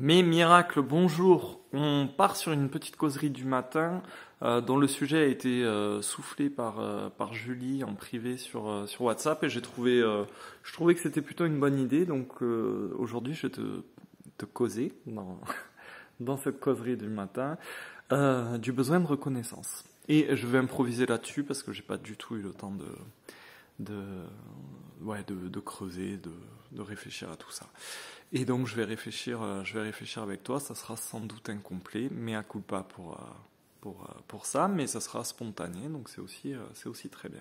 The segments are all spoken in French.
Mes miracles, bonjour. On part sur une petite causerie du matin dont le sujet a été soufflé par Julie en privé sur WhatsApp et je trouvais que c'était plutôt une bonne idée. Donc aujourd'hui, je vais te causer dans cette causerie du matin du besoin de reconnaissance. Et je vais improviser là-dessus parce que j'ai pas du tout eu le temps de creuser, de réfléchir à tout ça. Et donc je vais réfléchir avec toi. Ça sera sans doute incomplet, mais à culpa pour ça, mais ça sera spontané, donc c'est aussi très bien.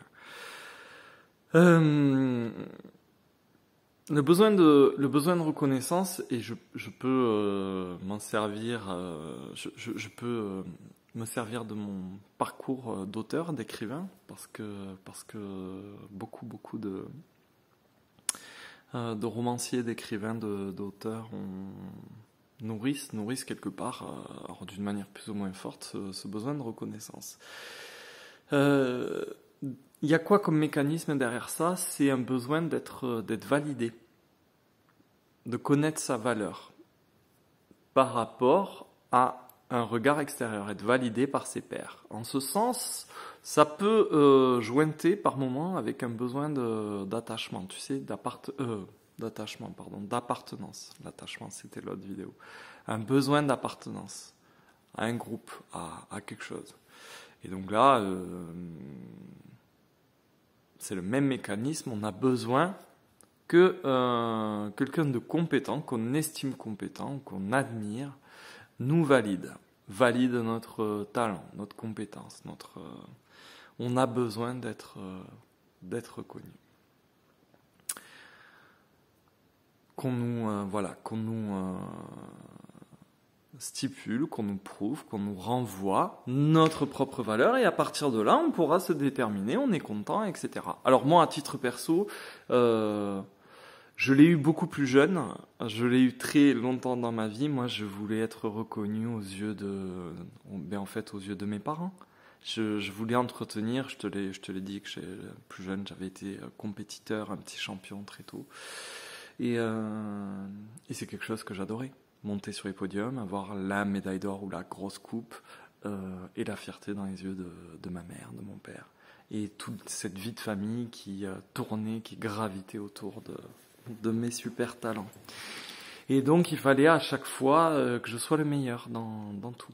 Le besoin de reconnaissance, et je peux m'en servir, je peux me servir de mon parcours d'auteur, d'écrivain, parce que beaucoup de romanciers, d'écrivains, d'auteurs nourrissent quelque part, alors d'une manière plus ou moins forte, ce besoin de reconnaissance. Il y a quoi comme mécanisme derrière ça? C'est un besoin d'être validé, de connaître sa valeur par rapport à un regard extérieur, être validé par ses pairs. En ce sens, ça peut jointer par moments avec un besoin d'attachement, tu sais, d'appartenance. L'attachement, c'était l'autre vidéo. Un besoin d'appartenance à un groupe, à quelque chose. Et donc là, c'est le même mécanisme, on a besoin que quelqu'un de compétent, qu'on estime compétent, qu'on admire, nous valide notre talent, notre compétence, on a besoin d'être reconnu. Qu'on nous stipule, qu'on nous prouve, qu'on nous renvoie notre propre valeur, et à partir de là, on pourra se déterminer, on est content, etc. Alors moi, à titre perso, je l'ai eu beaucoup plus jeune, je l'ai eu très longtemps dans ma vie. Moi, je voulais être reconnu aux yeux aux yeux de mes parents. Je voulais entretenir, je te l'ai dit que plus jeune, j'avais été compétiteur, un petit champion très tôt. Et c'est quelque chose que j'adorais. Monter sur les podiums, avoir la médaille d'or ou la grosse coupe, et la fierté dans les yeux de ma mère, de mon père. Et toute cette vie de famille qui tournait, qui gravitait autour de mes super talents. Et donc il fallait à chaque fois que je sois le meilleur dans tout.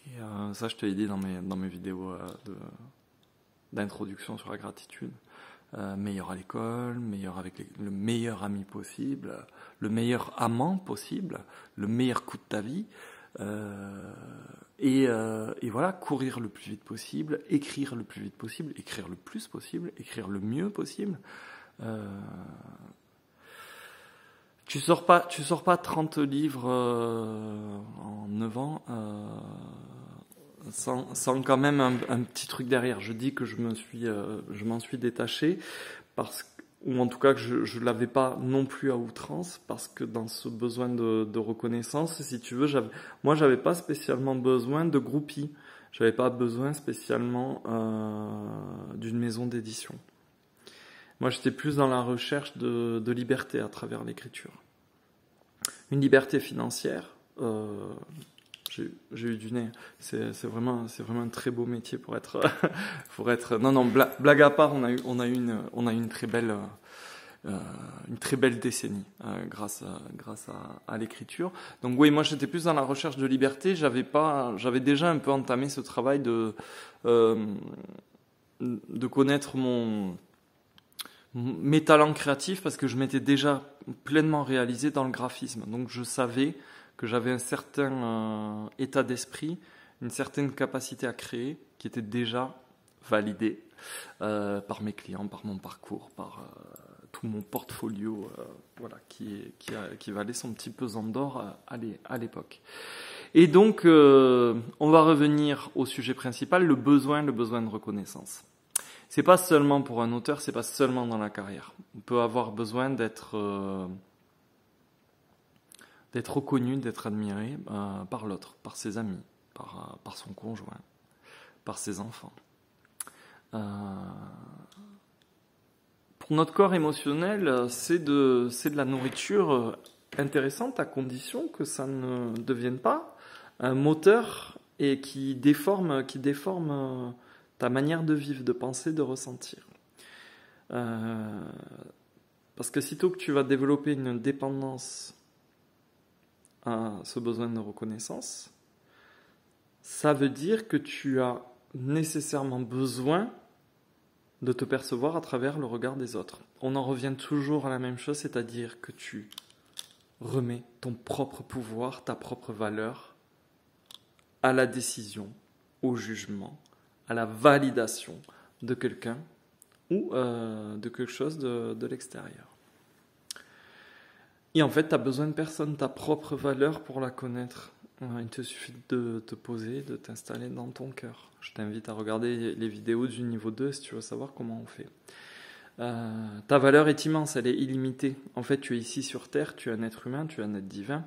Et ça je te l'ai dit dans mes vidéos d'introduction sur la gratitude. Meilleur à l'école, meilleur avec le meilleur ami possible, le meilleur amant possible, le meilleur coup de ta vie. Et voilà, courir le plus vite possible, écrire le plus vite possible, écrire le plus possible, écrire le mieux possible. Tu sors pas 30 livres en 9 ans sans quand même un petit truc derrière. Je dis que je m'en suis détaché ou en tout cas que je l'avais pas non plus à outrance, parce que dans ce besoin de reconnaissance, si tu veux, j'avais pas spécialement besoin de groupie. J'avais pas besoin spécialement d'une maison d'édition. Moi, j'étais plus dans la recherche de liberté à travers l'écriture. Une liberté financière. J'ai eu du nez. C'est vraiment un très beau métier pour être Non, blague à part, on a eu une très belle décennie grâce à l'écriture. Donc oui, moi j'étais plus dans la recherche de liberté. J'avais déjà un peu entamé ce travail de connaître mes talents créatifs, parce que je m'étais déjà pleinement réalisé dans le graphisme. Donc je savais que j'avais un certain état d'esprit, une certaine capacité à créer qui était déjà validée par mes clients, par mon parcours, par tout mon portfolio, qui valait son petit pesant d'or à l'époque. Et donc, on va revenir au sujet principal, le besoin de reconnaissance. C'est pas seulement pour un auteur, c'est pas seulement dans la carrière. On peut avoir besoin d'être reconnu, d'être admiré par l'autre, par ses amis, par son conjoint, par ses enfants. Pour notre corps émotionnel, c'est de la nourriture intéressante à condition que ça ne devienne pas un moteur et qui déforme ta manière de vivre, de penser, de ressentir. Parce que sitôt que tu vas développer une dépendance à ce besoin de reconnaissance, ça veut dire que tu as nécessairement besoin de te percevoir à travers le regard des autres. On en revient toujours à la même chose, c'est-à-dire que tu remets ton propre pouvoir, ta propre valeur à la décision, au jugement, à la validation de quelqu'un ou de quelque chose de l'extérieur. Et en fait, tu n'as besoin de personne, ta propre valeur pour la connaître. Il te suffit de te poser, de t'installer dans ton cœur. Je t'invite à regarder les vidéos du niveau 2 si tu veux savoir comment on fait. Ta valeur est immense, elle est illimitée. En fait, tu es ici sur Terre, tu es un être humain, tu es un être divin.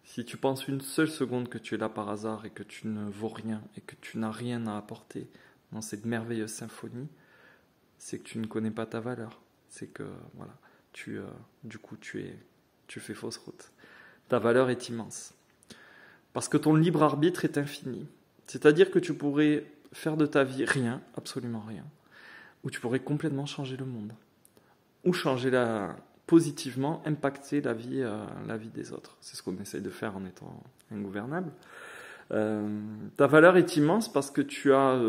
Si tu penses une seule seconde que tu es là par hasard et que tu ne vaux rien et que tu n'as rien à apporter dans cette merveilleuse symphonie, c'est que tu ne connais pas ta valeur. C'est que voilà, tu fais fausse route. Ta valeur est immense. Parce que ton libre arbitre est infini. C'est-à-dire que tu pourrais faire de ta vie rien, absolument rien, ou tu pourrais complètement changer le monde, ou positivement impacter la vie des autres. C'est ce qu'on essaye de faire en étant ingouvernable. Ta valeur est immense parce que tu as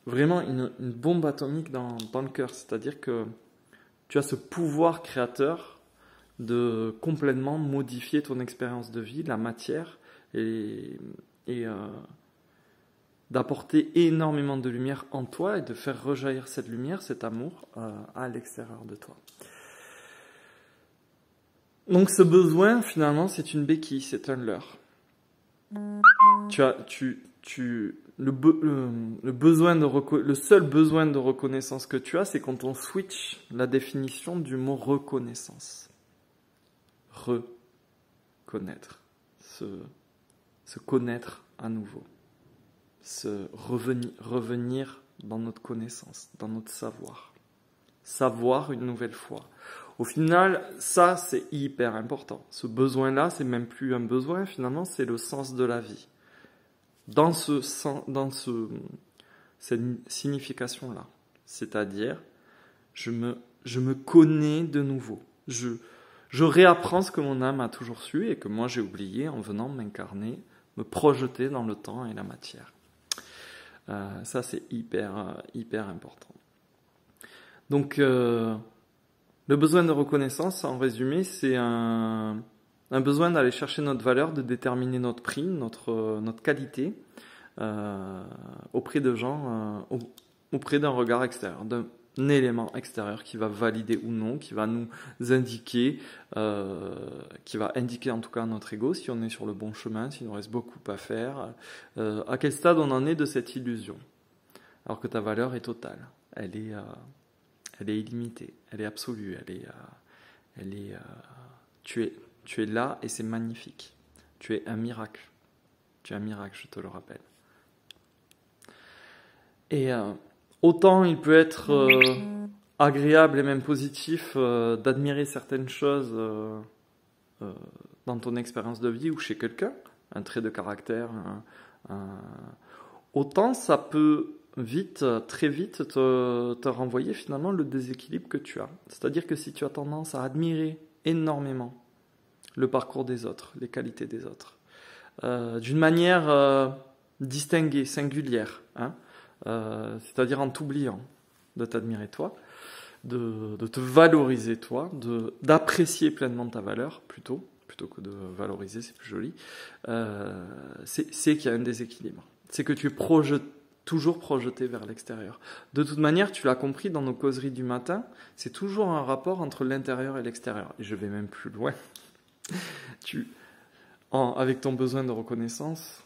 vraiment une bombe atomique dans le cœur. C'est-à-dire que tu as ce pouvoir créateur de complètement modifier ton expérience de vie, la matière, et d'apporter énormément de lumière en toi et de faire rejaillir cette lumière, cet amour à l'extérieur de toi. Donc ce besoin, finalement, c'est une béquille, c'est un leurre. Le seul besoin de reconnaissance que tu as, c'est quand on switch la définition du mot reconnaissance. Reconnaître, se connaître à nouveau, revenir dans notre connaissance, dans notre savoir une nouvelle fois. Au final, ça c'est hyper important. Ce besoin-là, c'est même plus un besoin, finalement, c'est le sens de la vie. Dans cette signification-là, c'est-à-dire, je me connais de nouveau. Je réapprends ce que mon âme a toujours su et que moi j'ai oublié en venant m'incarner, me projeter dans le temps et la matière. Ça c'est hyper important. Donc le besoin de reconnaissance, en résumé, c'est un besoin d'aller chercher notre valeur, de déterminer notre prix, notre qualité auprès de gens, auprès d'un regard extérieur, d'un élément extérieur qui va valider ou non, qui va nous indiquer, qui va indiquer en tout cas à notre ego si on est sur le bon chemin, s'il nous reste beaucoup à faire, à quel stade on en est de cette illusion. Alors que ta valeur est totale, elle est illimitée, elle est absolue, tu es là et c'est magnifique. Tu es un miracle. Tu es un miracle, je te le rappelle. Et autant il peut être agréable et même positif d'admirer certaines choses dans ton expérience de vie ou chez quelqu'un, un trait de caractère, autant ça peut très vite te renvoyer finalement le déséquilibre que tu as. C'est-à-dire que si tu as tendance à admirer énormément le parcours des autres, les qualités des autres, d'une manière distinguée, singulière, c'est-à-dire en t'oubliant de t'admirer toi, de te valoriser toi, d'apprécier pleinement ta valeur plutôt que de valoriser, c'est plus joli, c'est qu'il y a un déséquilibre. C'est que tu es toujours projeté vers l'extérieur. De toute manière, tu l'as compris dans nos causeries du matin, c'est toujours un rapport entre l'intérieur et l'extérieur. Et je vais même plus loin. Avec ton besoin de reconnaissance,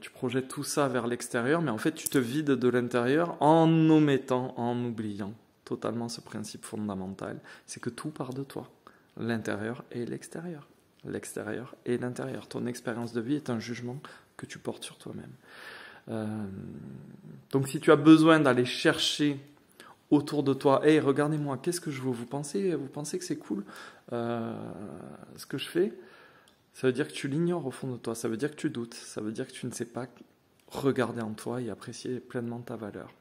tu projettes tout ça vers l'extérieur, mais en fait, tu te vides de l'intérieur en omettant, en oubliant totalement ce principe fondamental. C'est que tout part de toi. L'intérieur et l'extérieur. L'extérieur et l'intérieur. Ton expérience de vie est un jugement que tu portes sur toi-même. Donc si tu as besoin d'aller chercher autour de toi. Hey, regardez-moi, qu'est-ce que je veux? Vous pensez que c'est cool ce que je fais? Ça veut dire que tu l'ignores au fond de toi. Ça veut dire que tu doutes. Ça veut dire que tu ne sais pas regarder en toi et apprécier pleinement ta valeur.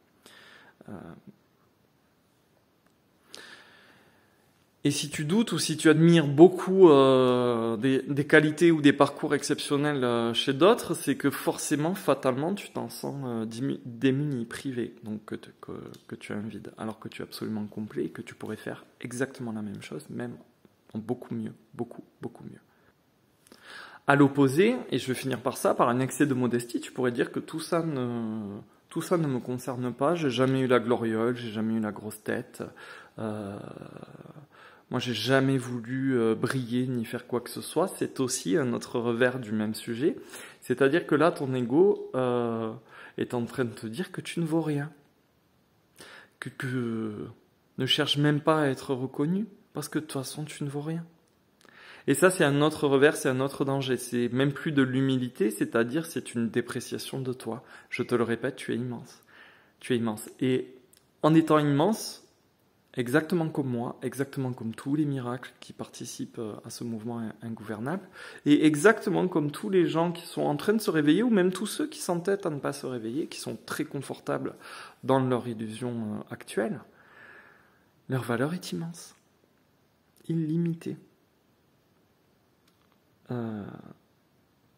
Et si tu doutes ou si tu admires beaucoup des qualités ou des parcours exceptionnels chez d'autres, c'est que forcément, fatalement, tu t'en sens démuni, privé, donc que tu as un vide, alors que tu es absolument complet et que tu pourrais faire exactement la même chose, même en beaucoup mieux, beaucoup, beaucoup mieux. À l'opposé, et je vais finir par ça, par un excès de modestie, tu pourrais dire que tout ça ne me concerne pas, j'ai jamais eu la gloriole, j'ai jamais eu la grosse tête, moi, j'ai jamais voulu briller ni faire quoi que ce soit. C'est aussi un autre revers du même sujet. C'est-à-dire que là, ton ego est en train de te dire que tu ne vaux rien. Que ne cherche même pas à être reconnu, parce que de toute façon, tu ne vaux rien. Et ça, c'est un autre revers, c'est un autre danger. C'est même plus de l'humilité, c'est-à-dire c'est une dépréciation de toi. Je te le répète, tu es immense. Tu es immense. Et en étant immense, exactement comme moi, exactement comme tous les miracles qui participent à ce mouvement ingouvernable, et exactement comme tous les gens qui sont en train de se réveiller, ou même tous ceux qui s'entêtent à ne pas se réveiller, qui sont très confortables dans leur illusion actuelle, leur valeur est immense, illimitée.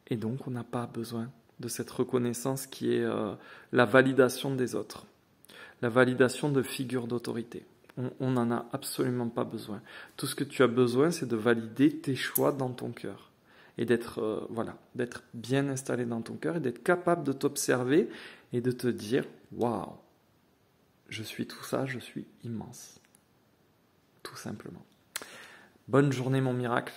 Et donc on n'a pas besoin de cette reconnaissance qui est la validation des autres, la validation de figures d'autorité. On n'en a absolument pas besoin. Tout ce que tu as besoin, c'est de valider tes choix dans ton cœur. Et d'être d'être bien installé dans ton cœur et d'être capable de t'observer et de te dire « Waouh, je suis tout ça, je suis immense. » Tout simplement. Bonne journée mon miracle.